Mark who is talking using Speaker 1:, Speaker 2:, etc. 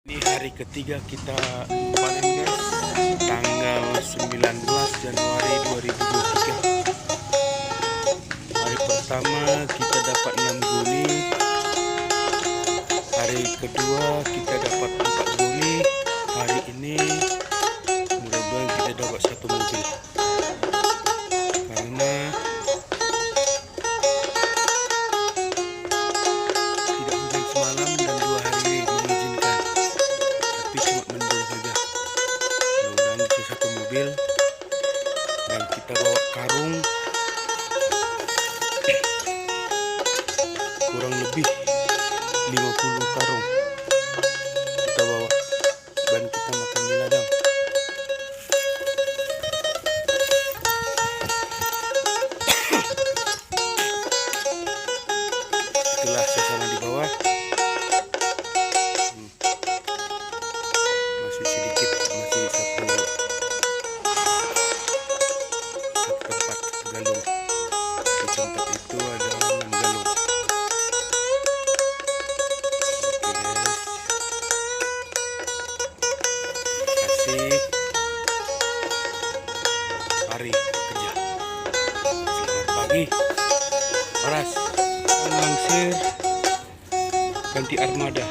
Speaker 1: Ini hari ketiga kita panen guys, tanggal 19 Januari 2023. Hari pertama kita dapat 6 guni, hari kedua kita dapat 4 guni, hari ini mudah-mudahan kita dapat 1 mobil. Karena tidak hujan semalam dan 2 hari ini mengizinkan, tapi cuma mendung saja. Mudah-mudahan bisa 1 mobil dan kita bawa karung kurang lebih 50 karung kita bawa, dan kita makan di ladang. Itulah suasana di bawah. Masih sedikit, masih satu tempat galung. Di tempat itu ada 6 galung. Oke guys, kasih hari kerja. Selamat pagi, Paras. Langsir ganti armada.